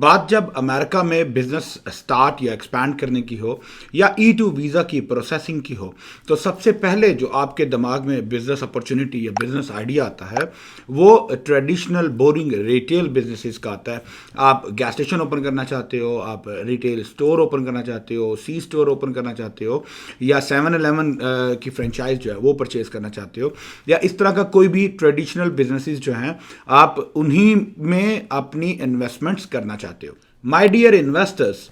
बात जब अमेरिका में बिजनेस स्टार्ट या एक्सपैंड करने की हो या E2 वीज़ा की प्रोसेसिंग की हो, तो सबसे पहले जो आपके दिमाग में बिजनेस अपॉर्चुनिटी या बिजनेस आइडिया आता है वो ट्रेडिशनल बोरिंग रिटेल बिजनेसेस का आता है। आप गैस स्टेशन ओपन करना चाहते हो, आप रिटेल स्टोर ओपन करना चाहते हो, सी स्टोर ओपन करना चाहते हो, या 7-Eleven की फ्रेंचाइज जो है वो परचेज करना चाहते हो, या इस तरह का कोई भी ट्रेडिशनल बिजनेसेस जो हैं आप उन्हीं में अपनी इन्वेस्टमेंट्स करना चाहते हो। My dear investors,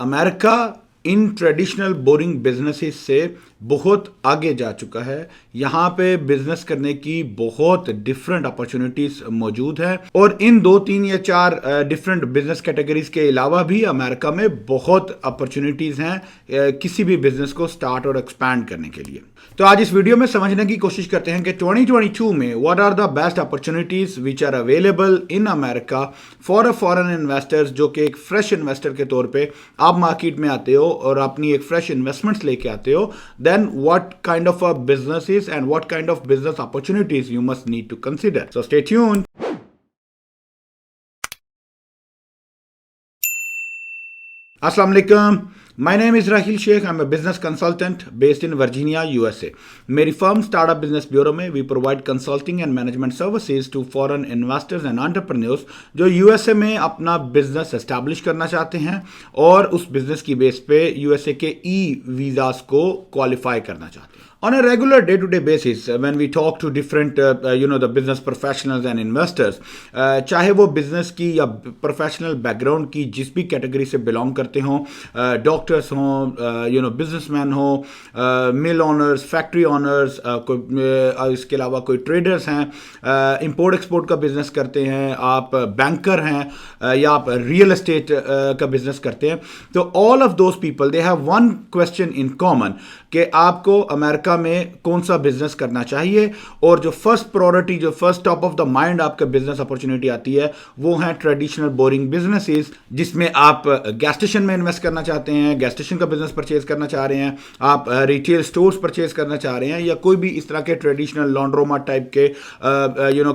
America in traditional boring businesses से बहुत आगे जा चुका है। यहाँ पे बिजनेस करने की बहुत डिफरेंट अपॉर्चुनिटीज मौजूद हैं और इन 2-3 या 4 डिफरेंट बिजनेस कैटेगरीज के अलावा भी अमेरिका में बहुत अपॉर्चुनिटीज हैं किसी भी बिजनेस को स्टार्ट और एक्सपैंड करने के लिए। तो आज इस वीडियो में समझने की कोशिश करते हैं कि 2022 में what are the best opportunities which are available in America for a foreign investors, जो कि एक फ्रेश इन्वेस्टर के तौर पे आप मार्केट में आते हो और अपनी एक फ्रेश इन्वेस्टमेंट्स लेके आते हो। then what kind of a business is and what kind of business opportunities you must need to consider. So stay tuned. Assalamu alaikum. My name is Rahil Sheikh. I'm a business consultant based in Virginia, USA. मेरी firm Startup Business Bureau में we provide consulting and management services to foreign investors and entrepreneurs जो USA में अपना business establish करना चाहते हैं और उस बिजनेस की बेस पे यूएसए के ई वीज़ास को क्वालिफाई करना चाहते हैं। On a regular day-to-day basis, when we talk to different, the business professionals and investors, चाहे वो बिजनेस की या प्रोफेशनल बैकग्राउंड की जिस भी कैटेगरी से बिलोंग करते हों, डॉक्टर्स हों, बिजनेसमैन हो, मिल ऑनर्स, फैक्ट्री ऑनर्स, इसके अलावा कोई ट्रेडर्स हैं, इंपोर्ट एक्सपोर्ट का बिजनेस करते हैं, आप बैंकर हैं या आप रियल एस्टेट का बिजनेस करते हैं, तो all of those people they have one question in common कि आपको अमेरिका में कौन सा बिजनेस करना चाहिए। और जो फर्स्ट प्रायोरिटी, जो first top of the mind आपका बिजनेस अपॉर्चुनिटी आती है वो है ट्रेडिशनल बोरिंग बिजनेसेस, जिसमें आप गैस स्टेशन में इन्वेस्ट करना चाहते हैं, गैस स्टेशन का बिजनेस परचेज करना चाह रहे हैं, आप रिटेल स्टोर्स परचेज करना चाह रहे हैं, या कोई भी इस तरह के ट्रेडिशनल लॉन्ड्रोमा टाइप के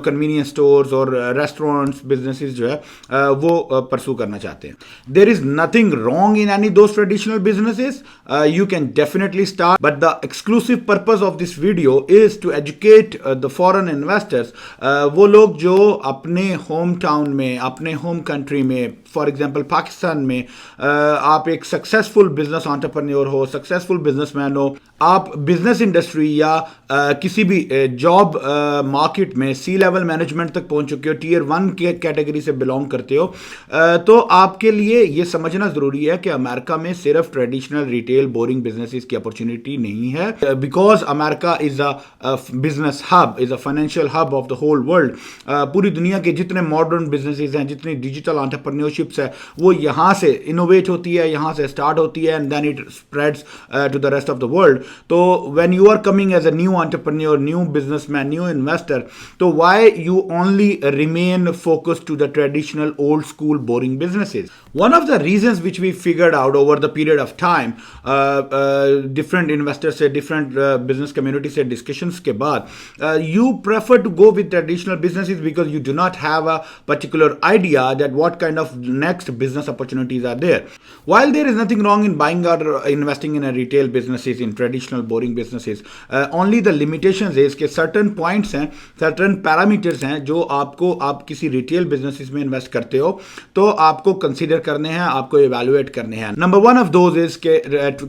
कन्वीनियंस स्टोर्स और रेस्टोरेंट्स बिजनेसेस जो है वो परसू करना चाहते हैं। There is nothing wrong in any those traditional businesses, you can definitely start, but the exclusive purpose of this video is to educate the foreign investors, वो लोग जो अपने होम टाउन में, अपने होम कंट्री में, फॉर एग्जांपल पाकिस्तान में आप एक सक्सेसफुल बिजनेस एंटरप्रेन्योर हो, सक्सेसफुल बिजनेसमैन हो, आप बिजनेस इंडस्ट्री या किसी भी जॉब मार्केट में सी लेवल मैनेजमेंट तक पहुंच चुके हो, टीयर 1 के कैटेगरी से बिलोंग करते हो, तो आपके लिए ये समझना ज़रूरी है कि अमेरिका में सिर्फ ट्रेडिशनल रिटेल बोरिंग बिजनेसेस की अपॉर्चुनिटी नहीं है, because America is a business hub, is a financial hub of the whole world. पूरी दुनिया के जितने मॉडर्न बिजनेसेस हैं, जितनी डिजिटल एंटरप्रेन्योरशिप्स है, वो यहाँ से इनोवेट होती है, यहाँ से स्टार्ट होती है, and then it spreads to the rest of the world. तो when you are coming as a new entrepreneur, new businessman, new investor, तो why you only remain focused to the traditional old school boring businesses? One of the reasons which we figured out over the period of time, different investors से, different business community से discussions के बाद, you prefer to go with traditional businesses because you do not have a particular idea that what kind of next business opportunities are there. While there is nothing wrong in buying or investing in a retail businesses, in traditional boring businesses, only the limitations is कि certain points हैं, certain parameters हैं जो आपको, आप किसी retail businesses में invest करते हो तो आपको consider करने हैं, आपको इवैल्यूएट करने हैं। नंबर 1 ऑफ दोज इज के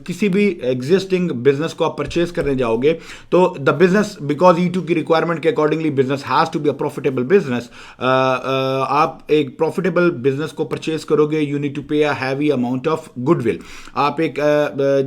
किसी भी एग्जिस्टिंग बिजनेस को आप परचेज करने जाओगे तो द बिजनेस, बिकॉज E2 की रिक्वायरमेंट के accordingly business has to be a profitable business. आप एक प्रॉफिटेबल बिजनेस को परचेज करोगे, you need to pay a heavy amount of goodwill. आप एक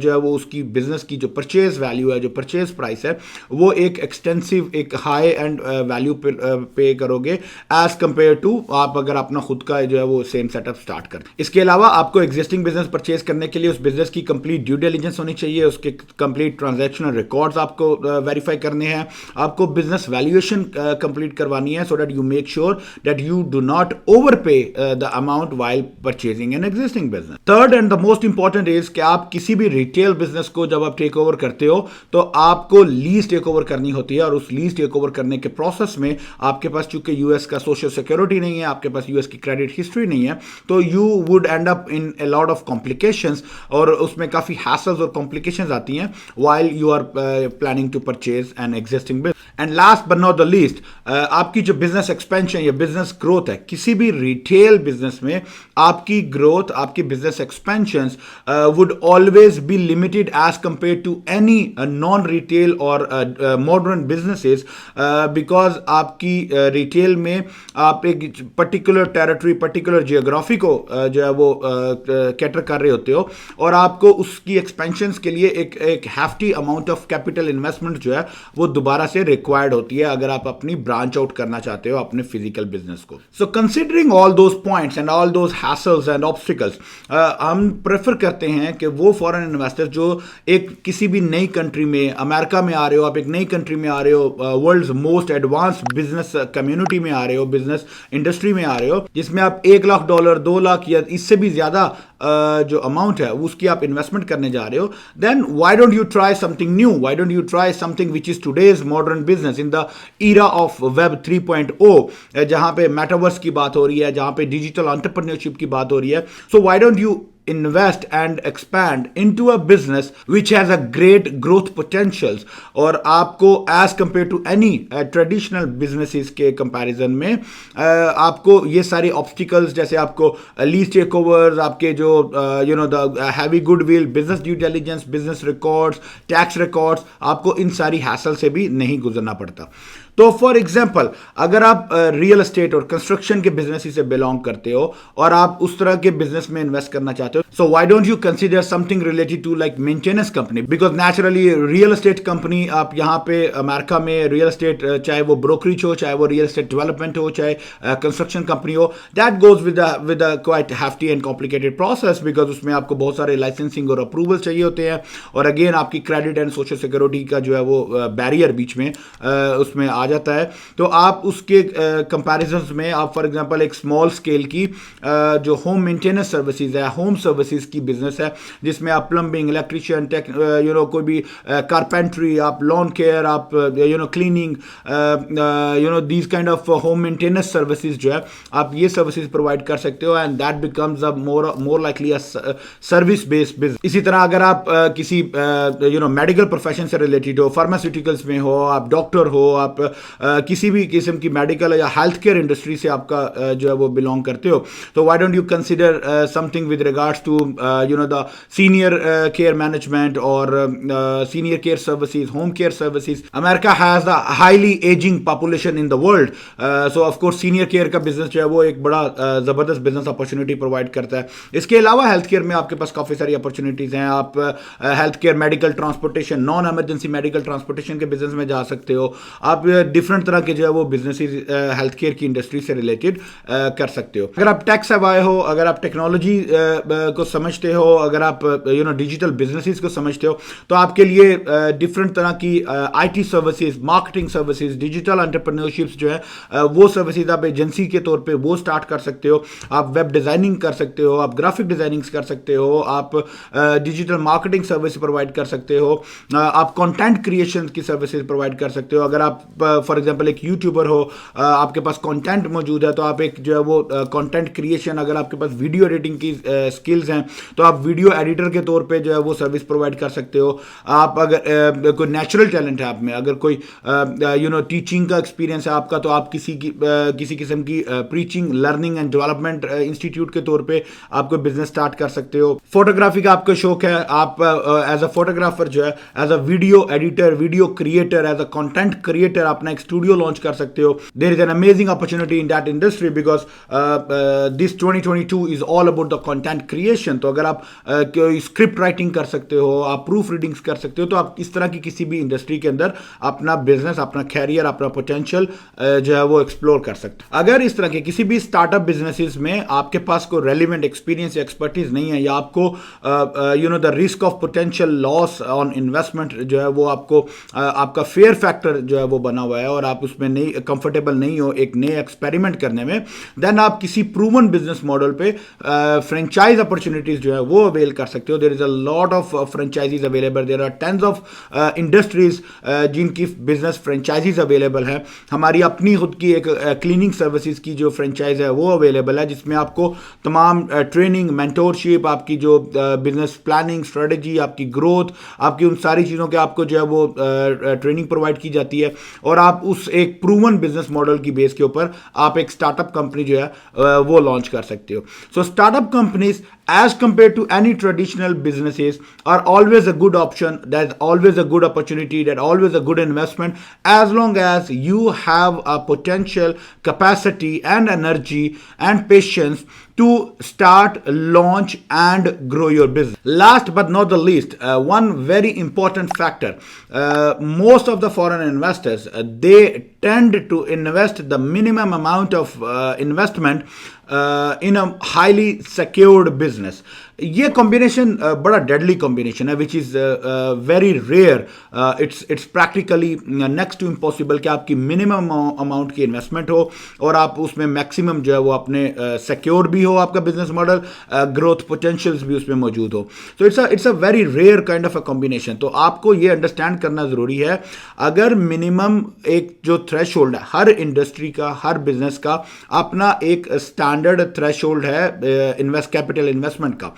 जो है वो उसकी बिजनेस की जो परचेज वैल्यू है, जो परचेज प्राइस है, वो एक एक्सटेंसिव, एक हाई एंड वैल्यू पे करोगे एज कंपेयर टू आप अगर अपना खुद का जो है वो सेम सेटअप स्टार्ट कर। इसके अलावा आपको एग्जिस्टिंग बिजनेस परचेज करने के लिए उस बिजनेस की कंप्लीट ड्यू डिलिजेंस होनी चाहिए, उसके कंप्लीट ट्रांजैक्शनल रिकॉर्ड्स आपको वेरीफाई करने हैं, आपको बिजनेस वैल्यूएशन कंप्लीट करवानी है, so that you make sure that you do not overpay the amount while purchasing an existing business. Third and the most important is कि आप किसी भी रिटेल बिजनेस को जब आप टेक ओवर करते हो तो आपको लीज टेक ओवर करनी होती है, और उस लीज टेक ओवर करने के प्रोसेस में आपके पास चूंकि यूएस का सोशल सिक्योरिटी नहीं है, आपके पास यूएस की क्रेडिट हिस्ट्री नहीं है, तो you would and up in a lot of complications, और उसमें काफी हैसल्स और कॉम्प्लिकेशंस आती हैं while you are planning to purchase an existing business. And last but not the least, आपकी जो बिजनेस एक्सपेंशन या बिजनेस ग्रोथ है, किसी भी रिटेल बिजनेस में आपकी ग्रोथ, आपकी business expansion would always be limited as compare to any non retail और मॉडर्न बिजनेसेस, बिकॉज आपकी रिटेल में आप एक पर्टिकुलर टेरिटरी, पर्टिकुलर जियोग्राफी को जो है वो कैटर कर रहे होते हो, और आपको उसकी एक्सपेंशन के लिए एक hefty amount of capital investment जो है वो दोबारा से रिक्वायर्ड होती है अगर आप अपनी ब्रांच आउट करना चाहते हो अपने फिजिकल बिजनेस को. So considering all those points and all those hassles and obstacles, हम प्रेफर करते हैं कि वो फॉरेन इन्वेस्टर्स जो एक किसी भी नई कंट्री में, अमेरिका में आ रहे हो, आप एक नई कंट्री में आ रहे हो, world's most advanced business community में आ रहे हो, बिजनेस इंडस्ट्री में आ रहे हो, जिसमें आप $1 लाख, $2 लाख या इससे भी ज्यादा जो अमाउंट है उसकी आप इन्वेस्टमेंट करने जा रहे हो, then why don't you try something new, why don't you try something which is today's modern business in the era of web 3.0, जहां पे मेटावर्स की बात हो रही है, जहां पे डिजिटल एंटरप्रेन्योरशिप की बात हो रही है. सो why don't you invest and expand into a business which has a great growth potentials, और आपको as compared to any traditional businesses के comparison में आपको ये सारे obstacles, जैसे आपको lease takeovers, आपके जो the heavy goodwill, business due diligence, business records, tax records, आपको इन सारी hassle से भी नहीं गुजरना पड़ता. तो फॉर एग्जाम्पल, अगर आप रियल एस्टेट और कंस्ट्रक्शन के बिजनेस से बिलोंग करते हो और आप उस तरह के बिजनेस में इन्वेस्ट करना चाहते हो, so why don't you consider something related to like maintenance company, because naturally real estate company, आप यहाँ पे अमेरिका में रियल एस्टेट, चाहे वो ब्रोकरेज हो, चाहे वो रियल एस्टेट डेवलपमेंट हो, चाहे कंस्ट्रक्शन कंपनी हो, that goes with a quite hefty and complicated process, because उसमें आपको बहुत सारे लाइसेंसिंग और अप्रूवल चाहिए होते हैं, और अगेन आपकी क्रेडिट एंड सोशल सिक्योरिटी का जो है वो बैरियर बीच में उसमें आ जाता है. तो आप उसके कंपैरिजंस में आप फॉर एग्जांपल एक स्मॉल स्केल की जो होम मेंटेनेंस सर्विसेज है, होम सर्विसेज की बिजनेस है, जिसमें आप प्लम्बिंग, इलेक्ट्रिशियन, कोई भी कारपेंट्री, आप लॉन केयर, आप cleaning, these kind of home maintenance services जो है, आप ये सर्विसेज प्रोवाइड कर सकते हो, and that becomes a more likely a service based business. इसी तरह अगर आप किसी मेडिकल प्रोफेशन से रिलेटेड हो, फार्मास्यूटिकल्स में हो, आप डॉक्टर हो, आप किसी भी किस्म की मेडिकल या हेल्थ केयर इंडस्ट्री से आपका जो है वो बिलोंग करते हो, तो why don't you consider something with regards to the senior care management और senior care services, home care services. America has the highly ageing population in the world, so of course senior care का business जो है वो एक बड़ा जबरदस्त business opportunity provide करता है. इसके अलावा हेल्थ केयर में आपके पास काफी सारी अपॉर्चुनिटीज हैं. आप health care, medical transportation, non emergency medical transportation के बिजनेस में जा सकते हो. आप डिफरेंट तरह के जो है वो बिजनेसेस हेल्थ केयर की इंडस्ट्री से रिलेटेड कर सकते हो. अगर आप टेक सेवाए हो, अगर आप टेक्नोलॉजी को समझते हो, अगर आप डिजिटल बिजनेसेस को समझते हो, तो आपके लिए डिफरेंट तरह की IT services, marketing services, digital entrepreneurships जो है वो सर्विसेज आप एजेंसी के तौर पे वो स्टार्ट कर सकते हो. आप वेब डिजाइनिंग कर सकते हो, आप ग्राफिक डिजाइनिंग कर सकते हो, आप डिजिटल मार्केटिंग सर्विस प्रोवाइड कर सकते हो, आप कंटेंट क्रिएशन की सर्विसेज प्रोवाइड कर सकते हो. अगर आप फॉर एग्जांपल एक यूट्यूबर हो, आपके पास कंटेंट मौजूद है, तो आप एक जो है वो कंटेंट क्रिएशन, अगर आपके पास वीडियो एडिटिंग की स्किल्स हैं, तो आप वीडियो एडिटर के तौर पे जो है वो सर्विस प्रोवाइड कर सकते हो. आप अगर कोई नेचुरल टैलेंट है आप में, अगर कोई टीचिंग का एक्सपीरियंस है आपका, तो आप किसी किस्म की preaching, learning and development institute के तौर पे आप कोई बिजनेस स्टार्ट कर सकते हो. फोटोग्राफी का आपको शौक है, आप एज अ फोटोग्राफर जो है, as a video editor, video creator, as a content creator अपना एक स्टूडियो लॉन्च कर सकते हो. There is an amazing opportunity in that industry, because this 2022 is all about the content creation, तो अगर आप कोई स्क्रिप्ट राइटिंग कर सकते हो, आप प्रूफ रीडिंग्स कर सकते हो, तो आप इस तरह की किसी भी इंडस्ट्री के अंदर अपना बिजनेस, अपना कैरियर, अपना पोटेंशियल जो है वो एक्सप्लोर कर सकते हो। अगर इस तरह के किसी भी स्टार्टअप बिजनेसेस में आपके पास कोई रेलिवेंट एक्सपीरियंस या एक्सपर्टीज नहीं है, या आपको the risk of potential loss on investment जो है वो आपको आपका फेयर फैक्टर जो है वो बना हुआ है और आप उसमें नहीं कंफर्टेबल नहीं हो एक नए एक्सपेरिमेंट करने में, देन आप किसी प्रूवन बिजनेस मॉडल पे फ्रेंचाइज अपॉर्चुनिटीज जो है वो अवेल कर सकते हो। There is a lot of franchisees available, there are tens of industries जिनकी बिजनेस फ्रेंचाइजीज अवेलेबल है। हमारी अपनी खुद की एक क्लीनिंग सर्विसेज की जो फ्रेंचाइज है वो अवेलेबल है, जिसमें आपको तमाम ट्रेनिंग, मेंटोरशिप, आपकी जो बिजनेस प्लानिंग, स्ट्रेटजी, आपकी ग्रोथ, आपकी उन सारी चीज़ों के आपको जो है वो ट्रेनिंग प्रोवाइड की जाती है, और आप उस एक प्रूवन बिजनेस मॉडल की बेस के ऊपर आप एक स्टार्टअप कंपनी जो है वो लॉन्च कर सकते हो। So startup companies as compared to any traditional businesses are always a good option, that's always a good opportunity, that always a good investment, as long as you have a potential capacity and energy and patience to start, launch and grow your business. Last but not the least, one very important factor, most of the foreign investors they tend to invest the minimum amount of investment in a highly secured business. ये combination बड़ा deadly combination है, which is very rare, it's practically next to impossible कि आपकी minimum amount की investment हो और आप उसमें मैक्सिमम जो है वो अपने सिक्योर भी हो आपका बिजनेस मॉडल, ग्रोथ पोटेंशियल्स भी उसमें मौजूद हो। तो it's a very rare kind of a combination. तो आपको ये अंडरस्टैंड करना ज़रूरी है, अगर मिनिमम एक जो थ्रेश होल्ड है हर इंडस्ट्री का, हर बिजनेस का अपना एक स्टैंडर्ड थ्रेश होल्ड है कैपिटल इन्वेस्टमेंट का।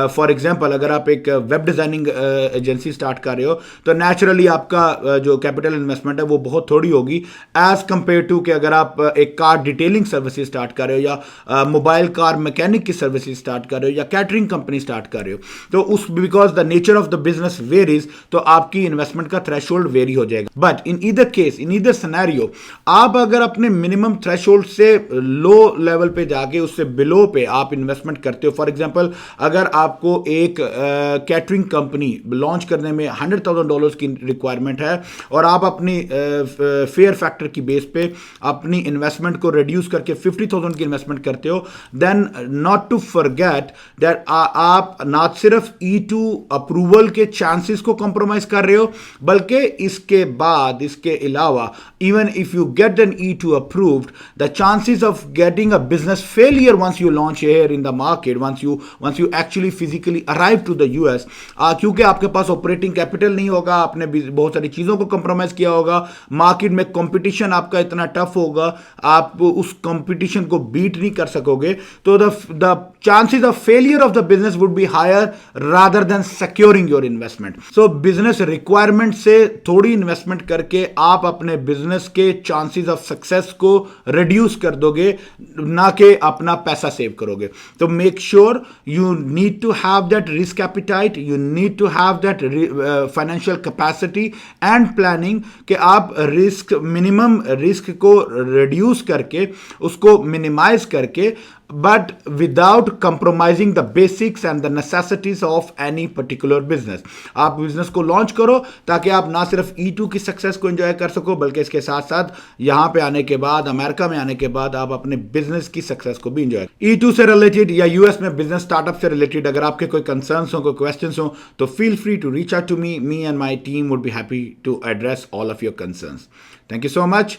फॉर एग्जाम्पल, अगर आप एक वेब डिजाइनिंग एजेंसी स्टार्ट कर रहे हो तो नेचुरली आपका जो कैपिटल इन्वेस्टमेंट है वो बहुत थोड़ी होगी एज कंपेयर टू कि अगर आप एक कार डिटेलिंग सर्विसेज स्टार्ट कर रहे हो, या मोबाइल कार मैकेनिक की सर्विसेज स्टार्ट कर रहे हो, या कैटरिंग कंपनी स्टार्ट कर रहे हो, तो उस because the nature of the business varies, तो आपकी इन्वेस्टमेंट का थ्रेशोल्ड वेरी हो जाएगा। But in either case, in either scenario, आप अगर अपने मिनिमम थ्रेशोल्ड से लो लेवल पे जाके उससे बिलो पे आप इन्वेस्टमेंट करते हो, फॉर एग्जाम्पल अगर आपको एक कैटरिंग कंपनी लॉन्च करने में $100,000 की रिक्वायरमेंट है और आप अपनी फेयर फैक्टर की बेस पे अपनी इन्वेस्टमेंट को रिड्यूस करके 50,000 की इन्वेस्टमेंट करते हो, then not to forget that आप ना सिर्फ E2 अप्रूवल के चांसेस को कॉम्प्रोमाइज कर रहे हो, बल्कि इसके बाद, इसके अलावा, even if you get an E2 approved, the chances of getting a business failure once you launch here in the market, once you actually physically arrive to the US, क्योंकि आपके पास ऑपरेटिंग कैपिटल नहीं होगा, आपने बहुत सारी चीज़ों को compromise किया होगा, मार्केट में कंपटीशन आपका इतना टफ होगा, आप उस कंपटीशन को बीट नहीं कर सकोगे, तो the chances of failure of the business would be higher rather than securing your investment. So business requirement से थोड़ी इन्वेस्टमेंट करके आप अपने बिजनेस के चांसेस ऑफ सक्सेस को रिड्यूस कर दोगे, ना कि अपना पैसा सेव करोगे। तो make sure you need to have that risk appetite, you need to have that financial capacity and planning कि आप रिस्क, मिनिमम रिस्क को रिड्यूस करके, उसको मिनिमाइज करके, but without compromising the basics and the necessities of any particular business. आप business को launch करो ताकि आप ना सिर्फ E2 की सक्सेस को एंजॉय कर सको, बल्कि इसके साथ साथ यहाँ पे आने के बाद, अमेरिका में आने के बाद, आप अपने बिजनेस की सक्सेस को भी एंजॉय। E2 से रिलेटेड या यूएस में बिजनेस स्टार्टअप से रिलेटेड अगर आपके कोई कंसर्न्स हो, कोई क्वेश्चंस हो, तो feel free to reach out to me and my team would be happy to address all of your concerns. Thank you so much.